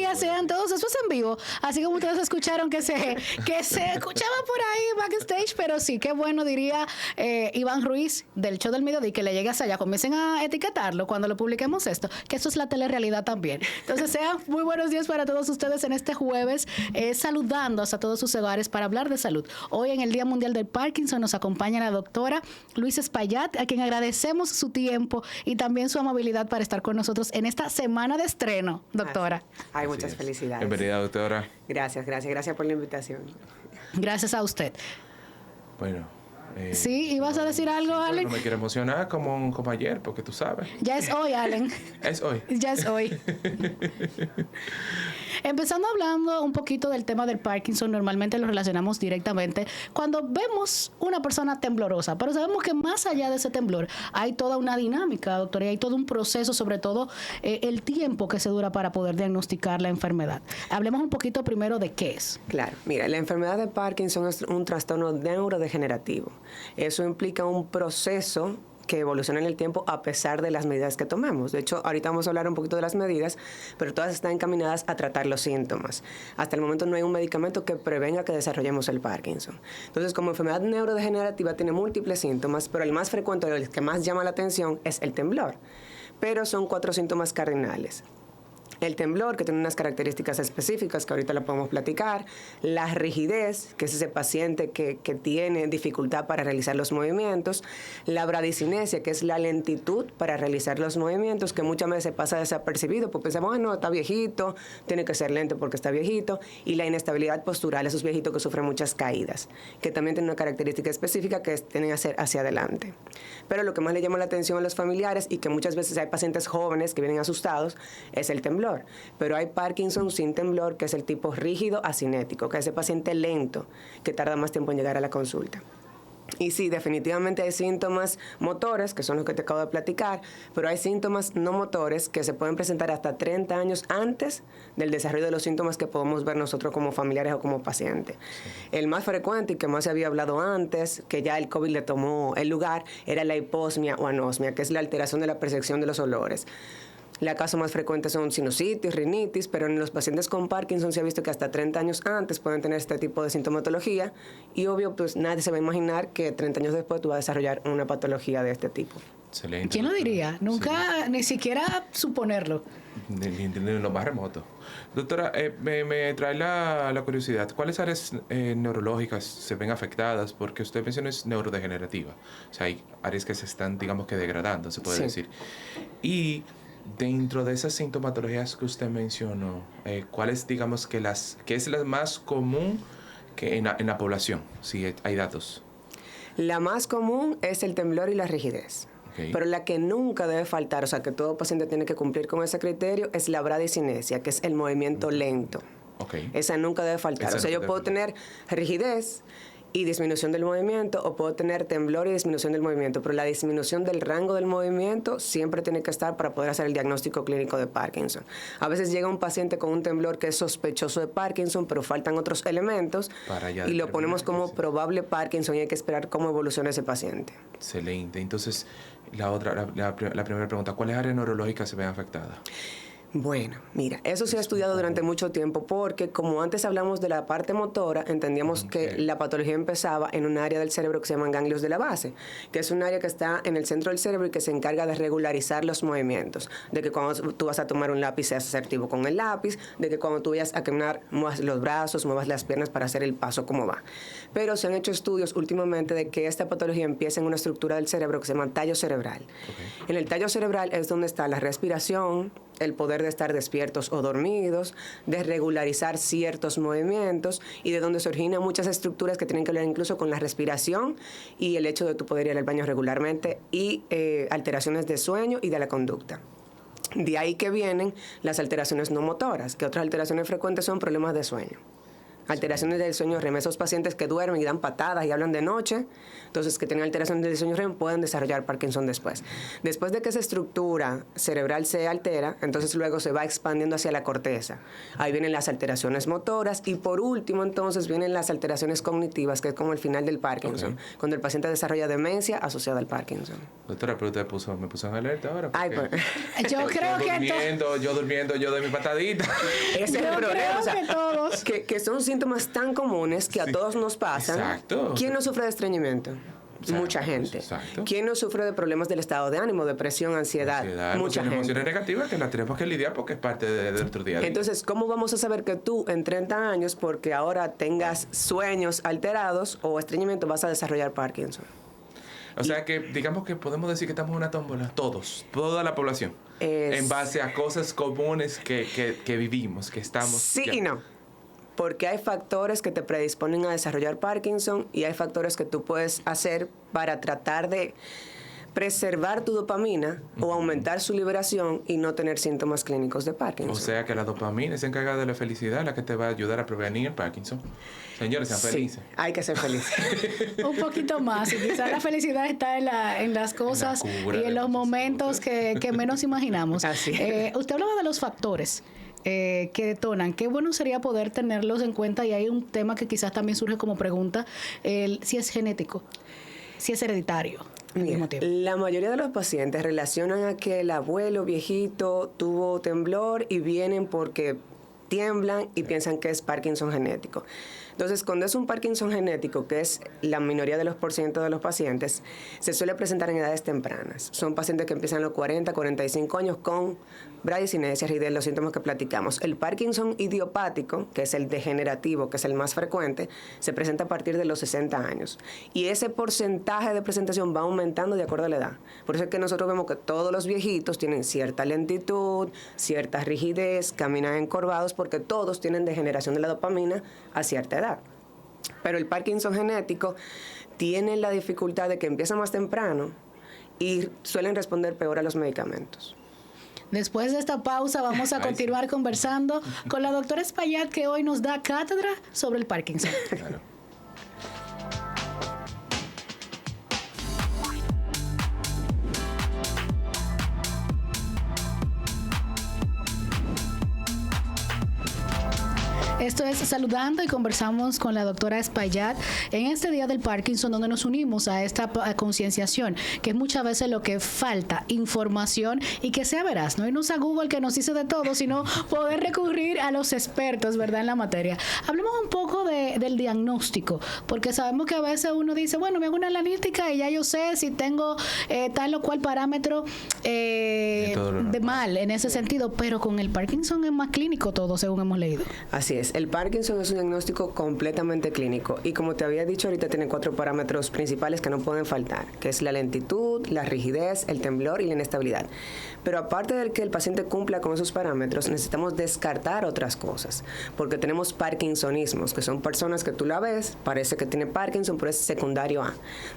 días sean todos. Eso es en vivo. Así como ustedes escucharon que se escuchaba por ahí backstage, pero sí, qué bueno, diría Iván Ruiz del Show del Mediodía, que le llegue hasta allá. Comiencen a etiquetarlo cuando lo publiquemos esto, que eso es la telerrealidad también. Entonces, sean muy buenos días para todos ustedes en este jueves, saludando a todos sus hogares para hablar de salud. Hoy en el Día Mundial del Parkinson nos acompaña la doctora Luisa Espaillat, a quien agradecemos su tiempo y también su amabilidad para estar con nosotros en esta semana de estreno, doctora. Hay muchas felicidades. Bienvenida, doctora. Gracias por la invitación. Gracias a usted. Bueno. Sí, ¿ibas a decir algo, Allen? No me quiero emocionar como ayer, porque tú sabes. Ya es hoy, Allen. Es hoy. Ya es hoy. Empezando hablando un poquito del tema del Parkinson, normalmente lo relacionamos directamente cuando vemos una persona temblorosa, pero sabemos que más allá de ese temblor hay toda una dinámica, doctora, y hay todo un proceso, sobre todo el tiempo que se dura para poder diagnosticar la enfermedad. Hablemos un poquito primero de qué es. Claro, mira, la enfermedad de Parkinson es un trastorno neurodegenerativo. Eso implica un proceso que evoluciona en el tiempo a pesar de las medidas que tomemos. De hecho, ahorita vamos a hablar un poquito de las medidas, pero todas están encaminadas a tratar los síntomas. Hasta el momento no hay un medicamento que prevenga que desarrollemos el Parkinson. Entonces, como enfermedad neurodegenerativa tiene múltiples síntomas, pero el más frecuente, el que más llama la atención, es el temblor. Pero son 4 síntomas cardinales. El temblor, que tiene unas características específicas que ahorita lo podemos platicar. La rigidez, que es ese paciente que tiene dificultad para realizar los movimientos. La bradicinesia, que es la lentitud para realizar los movimientos, que muchas veces pasa desapercibido, porque pensamos, no, está viejito, tiene que ser lento porque está viejito. Y la inestabilidad postural, esos viejitos que sufren muchas caídas, que también tienen una característica específica que tienen a ser hacia adelante. Pero lo que más le llama la atención a los familiares, y que muchas veces hay pacientes jóvenes que vienen asustados, es el temblor. Pero hay Parkinson sin temblor, que es el tipo rígido asinético, que es ese paciente lento que tarda más tiempo en llegar a la consulta. Y sí, definitivamente hay síntomas motores, que son los que te acabo de platicar, pero hay síntomas no motores que se pueden presentar hasta 30 años antes del desarrollo de los síntomas que podemos ver nosotros como familiares o como pacientes. Sí. El más frecuente y que más se había hablado antes, que ya el COVID le tomó el lugar, era la hiposmia o anosmia, que es la alteración de la percepción de los olores. La casos más frecuentes son sinusitis, rinitis, pero en los pacientes con Parkinson se ha visto que hasta 30 años antes pueden tener este tipo de sintomatología y obvio, pues nadie se va a imaginar que 30 años después tú vas a desarrollar una patología de este tipo. Excelente. ¿Quién lo diría? Nunca, sí. Ni siquiera suponerlo. Ni entender lo más remoto. Doctora, me trae la curiosidad. ¿Cuáles áreas neurológicas se ven afectadas? Porque usted menciona es neurodegenerativa. O sea, hay áreas que se están, digamos que degradando, se puede decir. Y dentro de esas sintomatologías que usted mencionó, ¿cuál es, digamos, que es la más común que en la población? Si hay datos. La más común es el temblor y la rigidez. Okay. Pero la que nunca debe faltar, o sea, que todo paciente tiene que cumplir con ese criterio, es la bradicinesia, que es el movimiento lento. Okay. Esa nunca debe faltar. O sea, yo puedo tener rigidez y disminución del movimiento, o puedo tener temblor y disminución del movimiento, pero la disminución del rango del movimiento siempre tiene que estar para poder hacer el diagnóstico clínico de Parkinson. A veces llega un paciente con un temblor que es sospechoso de Parkinson, pero faltan otros elementos y lo ponemos como probable Parkinson y hay que esperar cómo evoluciona ese paciente. Excelente. Entonces, la primera pregunta, ¿cuáles áreas neurológicas se ven afectadas? Bueno, mira, eso se ha estudiado durante mucho tiempo porque como antes hablamos de la parte motora, entendíamos que la patología empezaba en un área del cerebro que se llaman ganglios de la base, que es un área que está en el centro del cerebro y que se encarga de regularizar los movimientos, de que cuando tú vas a tomar un lápiz seas asertivo con el lápiz, de que cuando tú vayas a caminar muevas los brazos, muevas las piernas para hacer el paso como va. Pero se han hecho estudios últimamente de que esta patología empieza en una estructura del cerebro que se llama tallo cerebral. Okay. En el tallo cerebral es donde está la respiración, el poder de estar despiertos o dormidos, de regularizar ciertos movimientos y de donde se originan muchas estructuras que tienen que ver incluso con la respiración y el hecho de tu poder ir al baño regularmente y alteraciones de sueño y de la conducta. De ahí que vienen las alteraciones no motoras, que otras alteraciones frecuentes son problemas de sueño. alteraciones del sueño REM. Esos pacientes que duermen y dan patadas y hablan de noche, entonces que tienen alteraciones del sueño REM pueden desarrollar Parkinson después. Después de que esa estructura cerebral se altera, entonces luego se va expandiendo hacia la corteza. Ahí vienen las alteraciones motoras y por último entonces vienen las alteraciones cognitivas, que es como el final del Parkinson, cuando el paciente desarrolla demencia asociada al Parkinson. Doctora, pero usted me puso en alerta ahora. Ay, pues. Yo creo que yo durmiendo, yo doy mi patadita. Ese es el Yo problema. creo O sea, que todos. que son síntomas tan comunes que a todos nos pasan. Exacto. ¿Quién no sufre de estreñimiento? Exacto, Mucha gente. exacto. ¿Quién no sufre de problemas del estado de ánimo, depresión, ansiedad? Mucha gente. Emociones negativas que las tenemos que lidiar porque es parte de nuestro día a día. Entonces, ¿cómo vamos a saber que tú en 30 años, porque ahora tengas sueños alterados o estreñimiento, vas a desarrollar Parkinson? O sea que digamos que podemos decir que estamos en una tómbola, toda la población, en base a cosas comunes que vivimos, que estamos... Sí ya. y no. Porque hay factores que te predisponen a desarrollar Parkinson y hay factores que tú puedes hacer para tratar de preservar tu dopamina o aumentar su liberación y no tener síntomas clínicos de Parkinson. O sea que la dopamina es encargada de la felicidad, la que te va a ayudar a prevenir el Parkinson. Señores, sean felices. Sí, hay que ser felices. Un poquito más. Y quizás la felicidad está en las cosas En la cura y en de los muchas momentos que menos imaginamos. Así. Usted hablaba de los factores que detonan. Qué bueno sería poder tenerlos en cuenta. Y hay un tema que quizás también surge como pregunta, si es genético, si es hereditario. Al Mira, mismo tiempo. la mayoría de los pacientes relacionan a que el abuelo viejito tuvo temblor y vienen porque tiemblan y piensan que es Parkinson genético. Entonces, cuando es un Parkinson genético, que es la minoría de los % de los pacientes, se suele presentar en edades tempranas. Son pacientes que empiezan a los 40, 45 años con bradicinesia y de los síntomas que platicamos. El Parkinson idiopático, que es el degenerativo, que es el más frecuente, se presenta a partir de los 60 años. Y ese porcentaje de presentación va aumentando de acuerdo a la edad. Por eso es que nosotros vemos que todos los viejitos tienen cierta lentitud, cierta rigidez, caminan encorvados, porque todos tienen degeneración de la dopamina a cierta edad. Pero el Parkinson genético tiene la dificultad de que empieza más temprano y suelen responder peor a los medicamentos. Después de esta pausa vamos a continuar conversando con la doctora Espaillat, que hoy nos da cátedra sobre el Parkinson. Claro. Esto es Saludando y conversamos con la doctora Espaillat en este Día del Parkinson, donde nos unimos a esta concienciación, que es muchas veces lo que falta, información y que sea veraz, no irnos a Google que nos dice de todo, sino poder recurrir a los expertos, ¿verdad?, en la materia. Hablemos un poco del diagnóstico, porque sabemos que a veces uno dice, bueno, me hago una analítica y ya yo sé si tengo tal o cual parámetro de mal en ese sentido, pero con el Parkinson es más clínico todo, según hemos leído. Así es. El Parkinson es un diagnóstico completamente clínico y como te había dicho ahorita tiene 4 parámetros principales que no pueden faltar, que es la lentitud, la rigidez, el temblor y la inestabilidad. Pero aparte de que el paciente cumpla con esos parámetros, necesitamos descartar otras cosas, porque tenemos parkinsonismos, que son personas que tú la ves, parece que tiene Parkinson, pero es secundario A.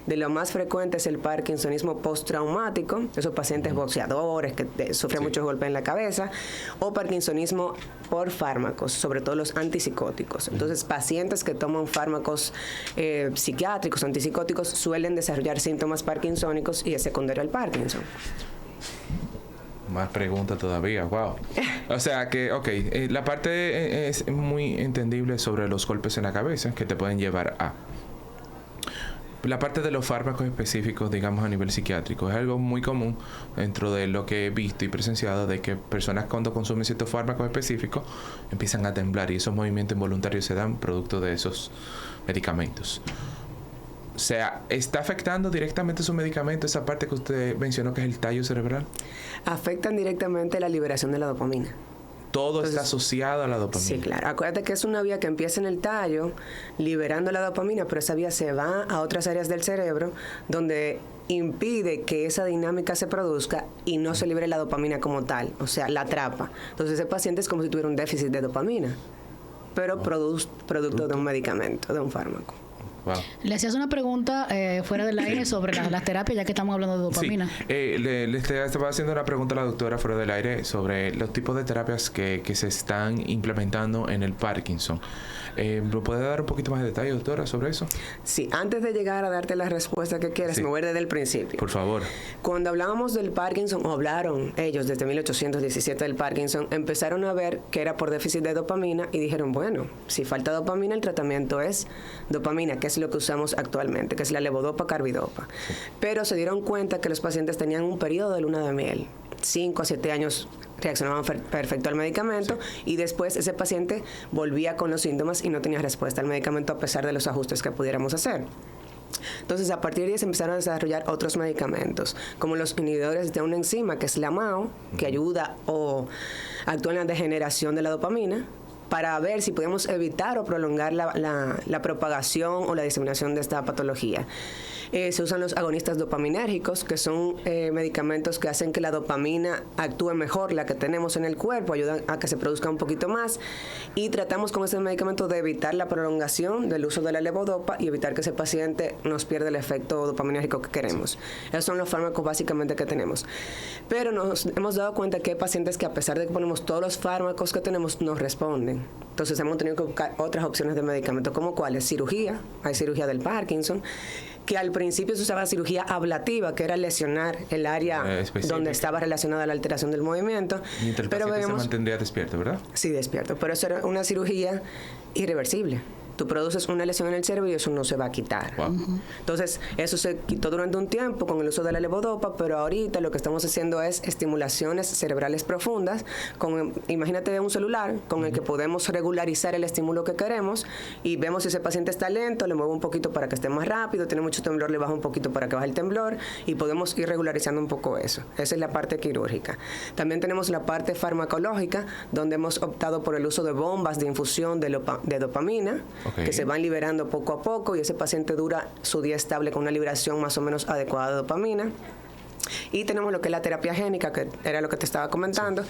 De lo más frecuente es el parkinsonismo postraumático, esos pacientes boxeadores que sufren muchos golpes en la cabeza, o parkinsonismo por fármacos, sobre todo los antipsicóticos. Entonces, pacientes que toman fármacos psiquiátricos, antipsicóticos, suelen desarrollar síntomas parkinsónicos y es secundario al Parkinson. Más preguntas todavía, wow. O sea que, ok, la parte es muy entendible sobre los golpes en la cabeza que te pueden llevar a... La parte de los fármacos específicos, digamos a nivel psiquiátrico, es algo muy común dentro de lo que he visto y presenciado, de que personas cuando consumen ciertos fármacos específicos empiezan a temblar y esos movimientos involuntarios se dan producto de esos medicamentos. O sea, ¿está afectando directamente su medicamento esa parte que usted mencionó que es el tallo cerebral? Afectan directamente la liberación de la dopamina. Todo está asociado a la dopamina. Sí, claro. Acuérdate que es una vía que empieza en el tallo, liberando la dopamina, pero esa vía se va a otras áreas del cerebro donde impide que esa dinámica se produzca y no se libere la dopamina como tal, o sea, la atrapa. Entonces ese paciente es como si tuviera un déficit de dopamina, pero producto de un medicamento, de un fármaco. Wow. Le hacías una pregunta fuera del aire sobre las terapias, ya que estamos hablando de dopamina. Sí, le estaba haciendo una pregunta a la doctora fuera del aire sobre los tipos de terapias que se están implementando en el Parkinson. ¿Me puede dar un poquito más de detalle, doctora, sobre eso? Sí, antes de llegar a darte la respuesta que quieres, me voy desde el principio. Por favor. Cuando hablábamos del Parkinson, o hablaron ellos desde 1817 del Parkinson, empezaron a ver que era por déficit de dopamina y dijeron, bueno, si falta dopamina, el tratamiento es dopamina, que es lo que usamos actualmente, que es la levodopa, carbidopa. Sí. Pero se dieron cuenta que los pacientes tenían un periodo de luna de miel, 5 a 7 años reaccionaban perfecto al medicamento, sí, y después ese paciente volvía con los síntomas y no tenía respuesta al medicamento a pesar de los ajustes que pudiéramos hacer. Entonces, a partir de ahí se empezaron a desarrollar otros medicamentos, como los inhibidores de una enzima, que es la MAO, que ayuda o actúa en la degeneración de la dopamina, para ver si podemos evitar o prolongar la propagación o la diseminación de esta patología. Se usan los agonistas dopaminérgicos, que son medicamentos que hacen que la dopamina actúe mejor, la que tenemos en el cuerpo, ayudan a que se produzca un poquito más, y tratamos con ese medicamento de evitar la prolongación del uso de la levodopa y evitar que ese paciente nos pierda el efecto dopaminérgico que queremos. Esos son los fármacos básicamente que tenemos. Pero nos hemos dado cuenta que hay pacientes que, a pesar de que ponemos todos los fármacos que tenemos, no responden. Entonces hemos tenido que buscar otras opciones de medicamento, como cuáles: cirugía, hay cirugía del Parkinson, que al principio se usaba cirugía ablativa, que era lesionar el área donde estaba relacionada la alteración del movimiento. Mientras el paciente se mantendría despierto, ¿verdad? Sí, despierto, pero eso era una cirugía irreversible. Tú produces una lesión en el cerebro y eso no se va a quitar. Wow. Entonces, eso se quitó durante un tiempo con el uso de la levodopa, pero ahorita lo que estamos haciendo es estimulaciones cerebrales profundas. Imagínate un celular con el que podemos regularizar el estímulo que queremos y vemos si ese paciente está lento, le muevo un poquito para que esté más rápido, tiene mucho temblor, le bajo un poquito para que baje el temblor y podemos ir regularizando un poco eso. Esa es la parte quirúrgica. También tenemos la parte farmacológica, donde hemos optado por el uso de bombas de infusión de dopamina, que se van liberando poco a poco y ese paciente dura su día estable con una liberación más o menos adecuada de dopamina. Y tenemos lo que es la terapia génica, que era lo que te estaba comentando,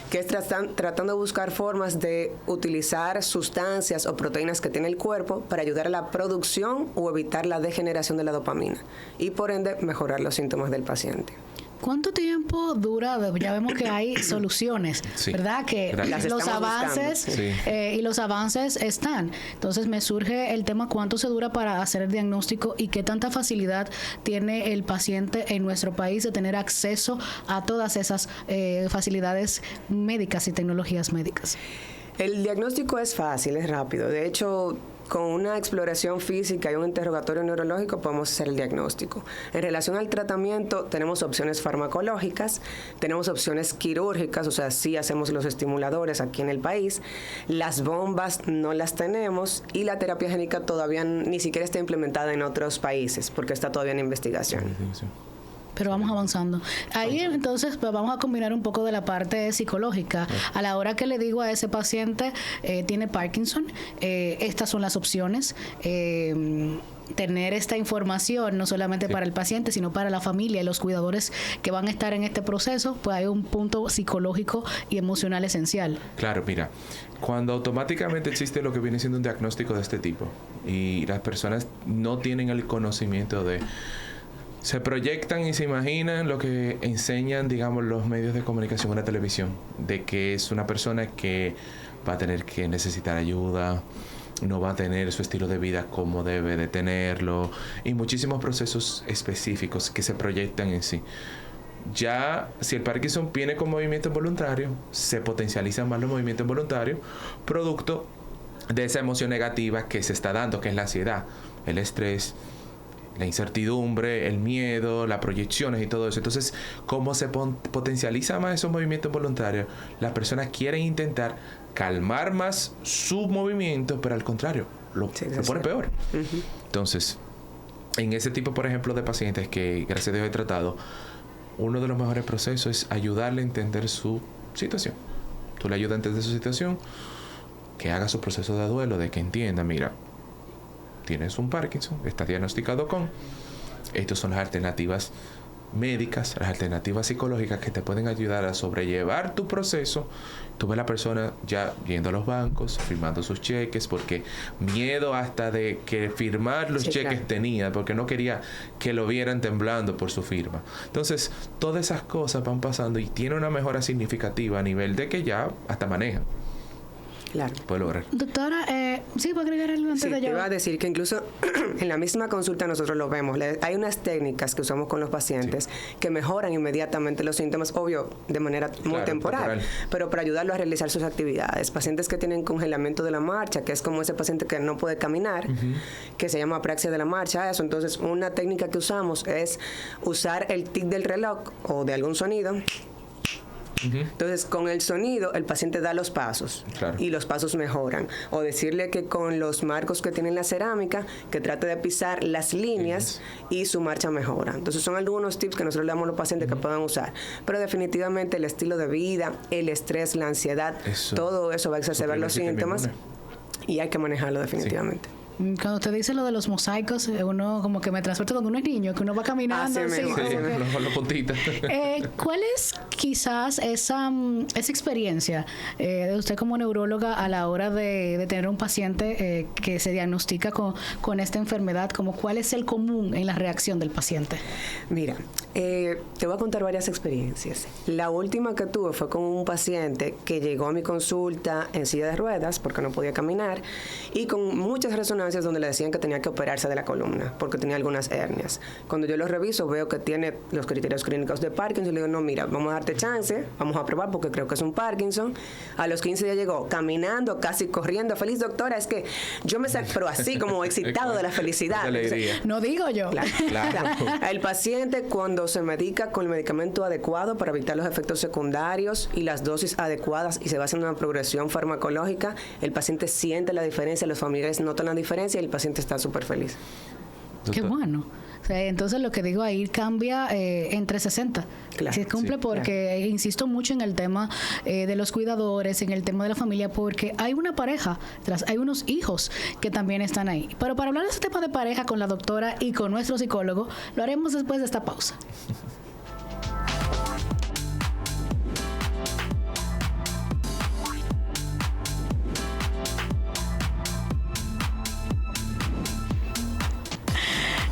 que es tratando de buscar formas de utilizar sustancias o proteínas que tiene el cuerpo para ayudar a la producción o evitar la degeneración de la dopamina y por ende mejorar los síntomas del paciente. ¿Cuánto tiempo dura? Ya vemos que hay soluciones, sí, ¿verdad? Que los avances y los avances están. Entonces me surge el tema: ¿cuánto se dura para hacer el diagnóstico y qué tanta facilidad tiene el paciente en nuestro país de tener acceso a todas esas facilidades médicas y tecnologías médicas? El diagnóstico es fácil, es rápido. De hecho, con una exploración física y un interrogatorio neurológico podemos hacer el diagnóstico. En relación al tratamiento, tenemos opciones farmacológicas, tenemos opciones quirúrgicas, o sea, sí hacemos los estimuladores aquí en el país. Las bombas no las tenemos y la terapia génica todavía ni siquiera está implementada en otros países porque está todavía en investigación. Sí. Pero vamos avanzando. Ahí entonces pues, vamos a combinar un poco de la parte psicológica. A la hora que le digo a ese paciente, tiene Parkinson, estas son las opciones. Tener esta información no solamente para el paciente, sino para la familia y los cuidadores que van a estar en este proceso, pues hay un punto psicológico y emocional esencial. Claro, mira, cuando automáticamente existe lo que viene siendo un diagnóstico de este tipo y las personas no tienen el conocimiento de... Se proyectan y se imaginan lo que enseñan, digamos, los medios de comunicación en la televisión, de que es una persona que va a tener que necesitar ayuda, no va a tener su estilo de vida como debe de tenerlo, y muchísimos procesos específicos que se proyectan en sí. Ya, si el Parkinson viene con movimiento involuntario, se potencializan más los movimientos involuntarios, producto de esa emoción negativa que se está dando, que es la ansiedad, el estrés, la incertidumbre, el miedo, las proyecciones y todo eso. Entonces, ¿cómo se potencializa más esos movimientos voluntarios? Las personas quieren intentar calmar más su movimiento, pero al contrario, lo pone peor. Uh-huh. Entonces, en ese tipo, por ejemplo, de pacientes que, gracias a Dios, he tratado, uno de los mejores procesos es ayudarle a entender su situación. Tú le ayudas a entender su situación, que haga su proceso de duelo, de que entienda, mira, tienes un Parkinson, estás diagnosticado con, estas son las alternativas médicas, las alternativas psicológicas que te pueden ayudar a sobrellevar tu proceso. Tú ves a la persona ya yendo a los bancos, firmando sus cheques, porque miedo hasta de que firmar los cheques claro. tenía, porque no quería que lo vieran temblando por su firma. Entonces, todas esas cosas van pasando y tiene una mejora significativa a nivel de que ya hasta manejan. Claro. Puede lograr. Doctora, sí, voy a agregar algo antes Sí, de te yo. iba a decir que incluso en la misma consulta nosotros lo vemos. Hay unas técnicas que usamos con los pacientes que mejoran inmediatamente los síntomas, obvio, de manera muy temporal, pero para ayudarlos a realizar sus actividades. Pacientes que tienen congelamiento de la marcha, que es como ese paciente que no puede caminar, que se llama apraxia de la marcha, eso. Entonces, una técnica que usamos es usar el tic del reloj o de algún sonido. Entonces, con el sonido, el paciente da los pasos y los pasos mejoran. O decirle que con los marcos que tiene en la cerámica, que trate de pisar las líneas y su marcha mejora. Entonces, son algunos tips que nosotros le damos a los pacientes que puedan usar. Pero definitivamente el estilo de vida, el estrés, la ansiedad, todo eso va a exacerbar los síntomas y hay que manejarlo definitivamente. Cuando usted dice lo de los mosaicos, uno como que me transporta cuando uno es niño, que uno va caminando. Así mismo, los puntitos. ¿Cuál es quizás esa experiencia de usted como neuróloga a la hora de tener un paciente que se diagnostica con esta enfermedad? Como ¿cuál es el común en la reacción del paciente? Mira, te voy a contar varias experiencias. La última que tuve fue con un paciente que llegó a mi consulta en silla de ruedas porque no podía caminar y con muchas resonancias donde le decían que tenía que operarse de la columna porque tenía algunas hernias. Cuando yo lo reviso veo que tiene los criterios clínicos de Parkinson y le digo, no, mira, vamos a darte chance, vamos a probar porque creo que es un Parkinson. A los 15 días llegó caminando, casi corriendo, feliz doctora, es que yo me saco, pero así como excitado de la felicidad. Entonces, no digo yo. Claro. El paciente cuando se medica con el medicamento adecuado para evitar los efectos secundarios y las dosis adecuadas y se va haciendo una progresión farmacológica, el paciente siente la diferencia, los familiares notan la diferencia y el paciente está súper feliz. Qué bueno. O sea, entonces lo que digo ahí cambia en 360. Claro, se cumple porque insisto mucho en el tema de los cuidadores, en el tema de la familia, porque hay una pareja, hay unos hijos que también están ahí. Pero para hablar de ese tema de pareja con la doctora y con nuestro psicólogo, lo haremos después de esta pausa.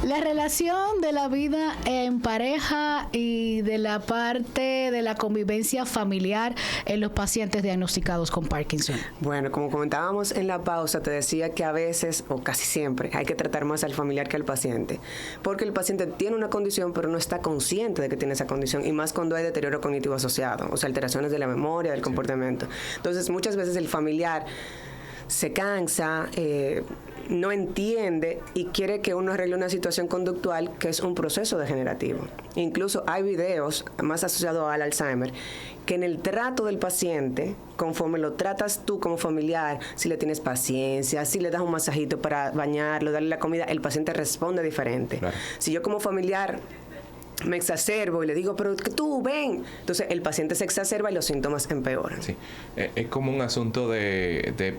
La relación de la vida en pareja y de la parte de la convivencia familiar en los pacientes diagnosticados con Parkinson. Bueno, como comentábamos en la pausa, te decía que a veces, o casi siempre, hay que tratar más al familiar que al paciente. Porque el paciente tiene una condición, pero no está consciente de que tiene esa condición, y más cuando hay deterioro cognitivo asociado, o sea, alteraciones de la memoria, del comportamiento. Entonces, muchas veces el familiar se cansa, no entiende y quiere que uno arregle una situación conductual que es un proceso degenerativo. Incluso hay videos más asociados al Alzheimer que en el trato del paciente, conforme lo tratas tú como familiar, si le tienes paciencia, si le das un masajito para bañarlo, darle la comida, el paciente responde diferente. Claro. Si yo como familiar me exacerbo y le digo, pero que tú ven, entonces el paciente se exacerba y los síntomas empeoran. Sí, es como un asunto de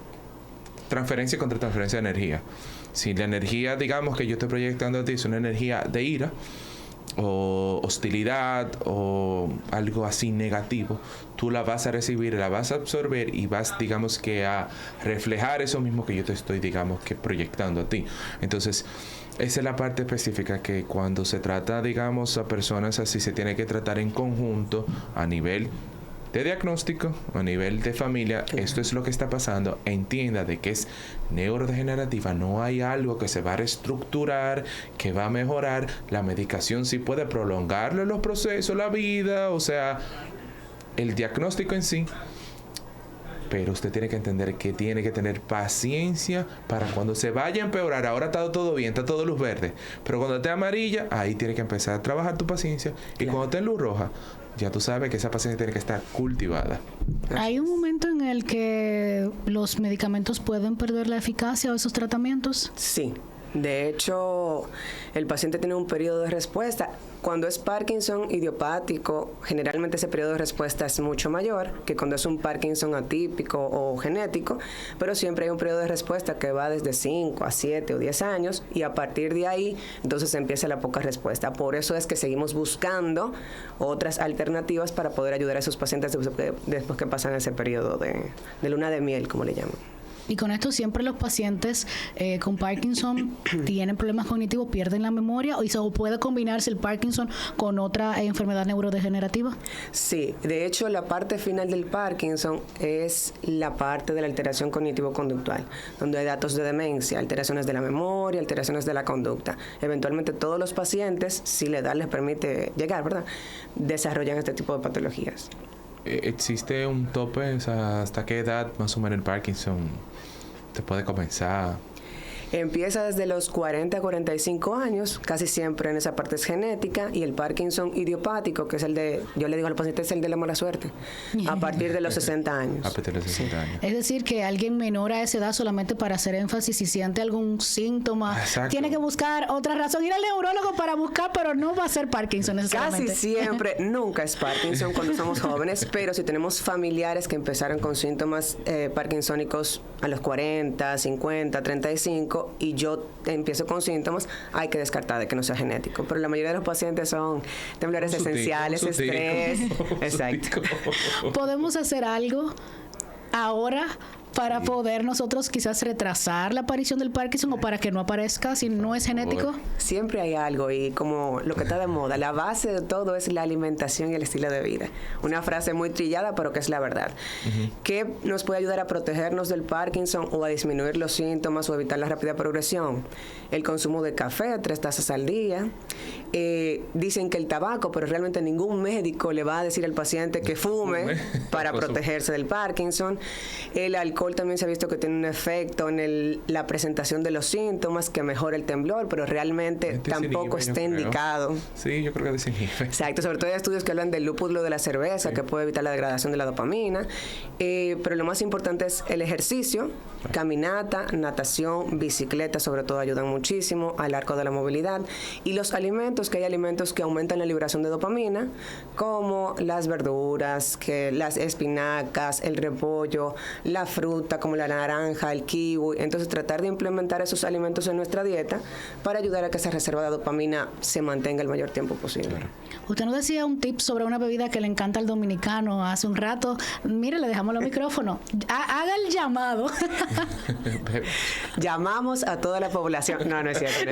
transferencia contra transferencia de energía. Si la energía, digamos, que yo estoy proyectando a ti es una energía de ira o hostilidad o algo así negativo, tú la vas a recibir, la vas a absorber y vas, digamos, que a reflejar eso mismo que yo te estoy, digamos, que proyectando a ti. Entonces, esa es la parte específica que cuando se trata, digamos, a personas así, se tiene que tratar en conjunto a nivel de diagnóstico, a nivel de familia. Esto es lo que está pasando, entienda de que es neurodegenerativa, no hay algo que se va a reestructurar, que va a mejorar. La medicación sí puede prolongarle los procesos, la vida, o sea, el diagnóstico en sí, pero usted tiene que entender que tiene que tener paciencia para cuando se vaya a empeorar. Ahora está todo bien, está todo luz verde, pero cuando esté amarilla, ahí tiene que empezar a trabajar tu paciencia. Y cuando esté en luz roja, ya tú sabes que esa paciencia tiene que estar cultivada. ¿Hay un momento en el que los medicamentos pueden perder la eficacia de esos tratamientos? Sí. De hecho, el paciente tiene un periodo de respuesta. Cuando es Parkinson idiopático, generalmente ese periodo de respuesta es mucho mayor que cuando es un Parkinson atípico o genético, pero siempre hay un periodo de respuesta que va desde 5 a 7 o 10 años y a partir de ahí entonces empieza la poca respuesta. Por eso es que seguimos buscando otras alternativas para poder ayudar a esos pacientes después que pasan ese periodo de luna de miel, como le llaman. Y con esto siempre los pacientes con Parkinson tienen problemas cognitivos, pierden la memoria, o puede combinarse el Parkinson con otra enfermedad neurodegenerativa. Sí, de hecho la parte final del Parkinson es la parte de la alteración cognitivo-conductual, donde hay datos de demencia, alteraciones de la memoria, alteraciones de la conducta. Eventualmente todos los pacientes, si la edad les permite llegar, ¿verdad?, desarrollan este tipo de patologías. ¿Existe un tope? O sea, ¿hasta qué edad más o menos el Parkinson te puede comenzar? Empieza desde los 40 a 45 años, casi siempre en esa parte es genética, y el Parkinson idiopático, que es el de, yo le digo al paciente, es el de la mala suerte, a partir de los 60 años. A partir de los 60 años. Es decir, que alguien menor a esa edad, solamente para hacer énfasis, si siente algún síntoma, Exacto, tiene que buscar otra razón, ir al neurólogo para buscar, pero no va a ser Parkinson necesariamente. Casi siempre, nunca es Parkinson cuando somos jóvenes, pero si tenemos familiares que empezaron con síntomas parkinsónicos a los 40, 50, 35, y yo empiezo con síntomas, hay que descartar de que no sea genético. Pero la mayoría de los pacientes son temblores esenciales, estrés. Exacto. ¿Podemos hacer algo ahora para poder nosotros quizás retrasar la aparición del Parkinson o para que no aparezca si no es genético? Siempre hay algo, y como lo que está de moda, la base de todo es la alimentación y el estilo de vida. Una frase muy trillada, pero que es la verdad. ¿Qué nos puede ayudar a protegernos del Parkinson o a disminuir los síntomas o evitar la rápida progresión? El consumo de café, 3 tazas al día. Dicen que el tabaco, pero realmente ningún médico le va a decir al paciente que fume para protegerse del Parkinson. El alcohol también se ha visto que tiene un efecto en la presentación de los síntomas, que mejora el temblor, pero realmente tampoco está indicado. Sí, yo creo que desinhibe. Exacto, sobre todo hay estudios que hablan del lúpulo de la cerveza, que puede evitar la degradación de la dopamina, pero lo más importante es el ejercicio, caminata, natación, bicicleta, sobre todo ayudan muchísimo al arco de la movilidad, y los alimentos, que hay alimentos que aumentan la liberación de dopamina, como las verduras, que las espinacas, el repollo, la fruta como la naranja, el kiwi. Entonces tratar de implementar esos alimentos en nuestra dieta para ayudar a que esa reserva de dopamina se mantenga el mayor tiempo posible. Claro. Usted nos decía un tip sobre una bebida que le encanta al dominicano hace un rato. Mire, le dejamos los micrófonos. Haga el llamado. Llamamos a toda la población. No, no es cierto.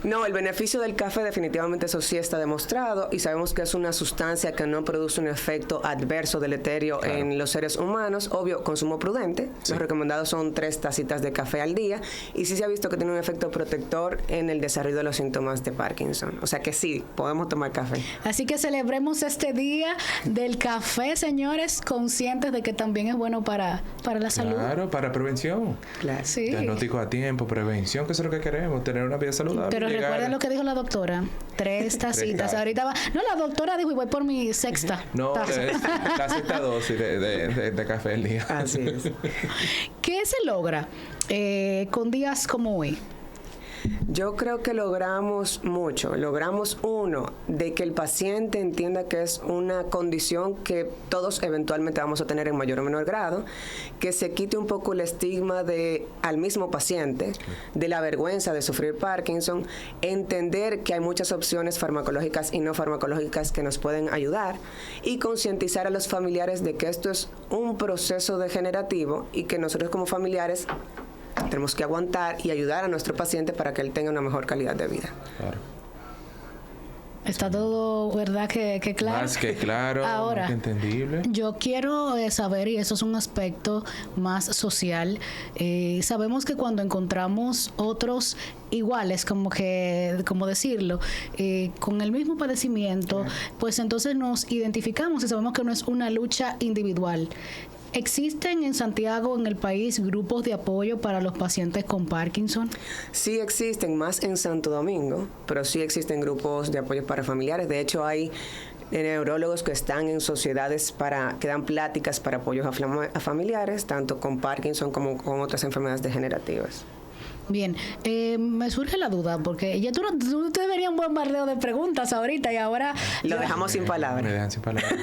No. No, el beneficio del café definitivamente eso sí está demostrado, y sabemos que es una sustancia que no produce un efecto adverso deleterio en los seres humanos. Obvio, consumo prudente. Los recomendados son 3 tacitas de café al día, y sí se ha visto que tiene un efecto protector en el desarrollo de los síntomas de Parkinson. O sea que sí, podemos tomar café. Así que celebremos este día del café, señores, conscientes de que también es bueno para la salud. Claro, para prevención. Claro. Sí. Diagnóstico a tiempo, prevención, que eso es lo que queremos, tener una vida saludable. Pero recuerden lo que dijo la doctora, 3 tacitas. Ahorita va. No, la doctora dijo, y voy por mi sexta. No, taza. la sexta dosis de café al día. Así es. ¿Qué se logra con días como hoy? Yo creo que logramos mucho. Logramos, uno, de que el paciente entienda que es una condición que todos eventualmente vamos a tener en mayor o menor grado, que se quite un poco el estigma al mismo paciente, de la vergüenza de sufrir Parkinson, entender que hay muchas opciones farmacológicas y no farmacológicas que nos pueden ayudar, y concientizar a los familiares de que esto es un proceso degenerativo y que nosotros como familiares tenemos que aguantar y ayudar a nuestro paciente para que él tenga una mejor calidad de vida. Claro. Está todo, ¿verdad? Que claro. Más que claro, ahora, más que entendible. Yo quiero saber, y eso es un aspecto más social, sabemos que cuando encontramos otros iguales, como decirlo, con el mismo padecimiento, pues entonces nos identificamos y sabemos que no es una lucha individual. ¿Existen en Santiago, en el país, grupos de apoyo para los pacientes con Parkinson? Sí existen, más en Santo Domingo, pero sí existen grupos de apoyo para familiares. De hecho, hay neurólogos que están en sociedades que dan pláticas para apoyos a familiares, tanto con Parkinson como con otras enfermedades degenerativas. Bien, me surge la duda, porque ya tú te verías un bombardeo de preguntas ahorita y ahora... Lo dejamos sin palabras. Me dejan sin palabras.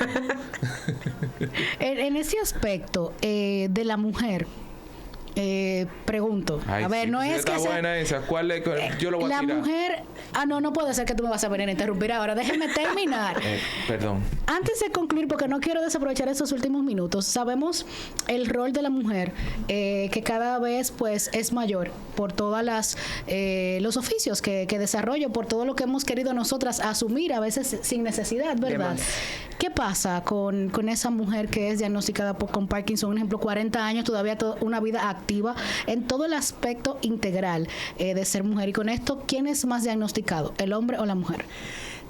En ese aspecto de la mujer, pregunto. Ay, a ver, sí, no pues es que... está buena esa. ¿Cuál es? Yo lo voy a la tirar. mujer... no puede ser que tú me vas a venir a interrumpir ahora. Déjeme terminar. Perdón. Antes de concluir, porque no quiero desaprovechar estos últimos minutos, sabemos el rol de la mujer que cada vez pues es mayor por todas los oficios que desarrolla, por todo lo que hemos querido nosotras asumir, a veces sin necesidad, ¿verdad? ¿Qué pasa con esa mujer que es diagnosticada con Parkinson? Un ejemplo, 40 años, todavía una vida activa en todo el aspecto integral de ser mujer. Y con esto, ¿quién es más diagnosticado, el hombre o la mujer?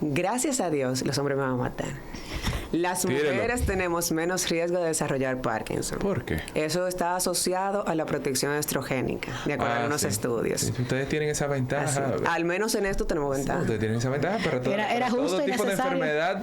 Gracias a Dios, los hombres me van a matar. Las mujeres tenemos menos riesgo de desarrollar Parkinson. ¿Por qué? Eso está asociado a la protección estrogénica, de acuerdo a unos estudios. Sí, ustedes tienen esa ventaja. Al menos en esto tenemos ventaja. Ustedes tienen esa ventaja para todo, Era justo todo y tipo de necesario. enfermedad.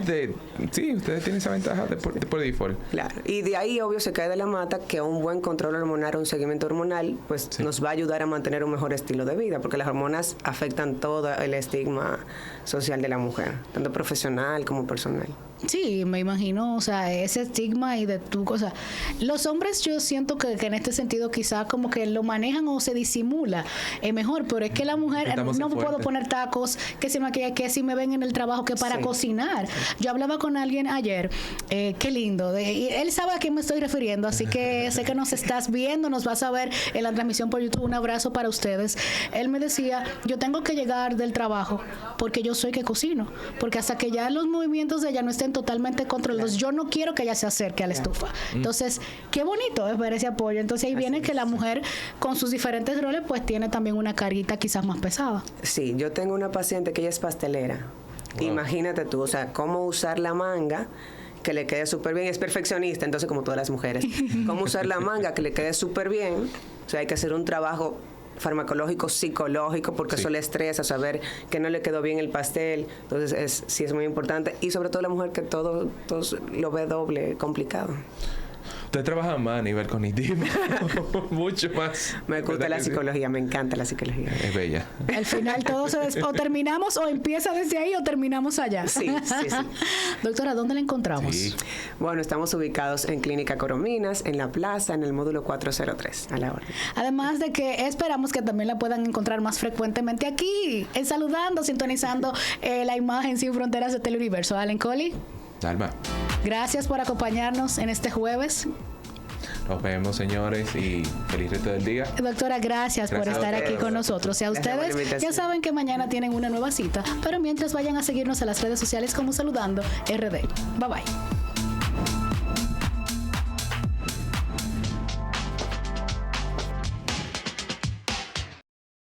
Sí, ustedes tienen esa ventaja por default. Claro. Y de ahí, obvio, se cae de la mata que un buen control hormonal, un seguimiento hormonal, pues nos va a ayudar a mantener un mejor estilo de vida, porque las hormonas afectan todo el estigma social de la mujer, tanto profesional como personal. Sí, me imagino, o sea, ese estigma y de tu cosa. Los hombres yo siento que en este sentido quizás como que lo manejan o se disimula mejor, pero es que la mujer no puedo poner tacos, que si me ven en el trabajo, que para cocinar. Yo hablaba con alguien ayer, qué lindo, y él sabe a quién me estoy refiriendo, así que sé que nos estás viendo, nos vas a ver en la transmisión por YouTube, un abrazo para ustedes. Él me decía, yo tengo que llegar del trabajo porque yo soy que cocino, porque hasta que ya los movimientos de ella no estén totalmente controlados, yo no quiero que ella se acerque a la estufa. Entonces, qué bonito es ver ese apoyo. Entonces ahí viene que la mujer con sus diferentes roles pues tiene también una carguita quizás más pesada. Sí, yo tengo una paciente que ella es pastelera. Wow. Imagínate tú, o sea, cómo usar la manga que le quede súper bien. Es perfeccionista, entonces como todas las mujeres. Cómo usar la manga que le quede súper bien. O sea, hay que hacer un trabajo farmacológico, psicológico, porque eso le estresa, saber que no le quedó bien el pastel. Entonces sí es muy importante. Y sobre todo la mujer que todo lo ve doble, complicado. Usted trabaja más a nivel cognitivo, mucho más. Me gusta la psicología, me encanta la psicología. Es bella. Al final todo o terminamos o empieza desde ahí o terminamos allá. Sí. Doctora, ¿dónde la encontramos? Sí. Bueno, estamos ubicados en Clínica Corominas, en la plaza, en el módulo 403, a la hora. Además de que esperamos que también la puedan encontrar más frecuentemente aquí, saludando, sintonizando la imagen Sin Fronteras de Teleuniverso. Allen Coley. Dalma. Gracias por acompañarnos en este jueves. Nos vemos, señores, y feliz resto del día. Doctora, gracias por estar aquí con nosotros. Y a ustedes ya saben que mañana tienen una nueva cita, pero mientras vayan a seguirnos a las redes sociales como Saludando RD. Bye bye.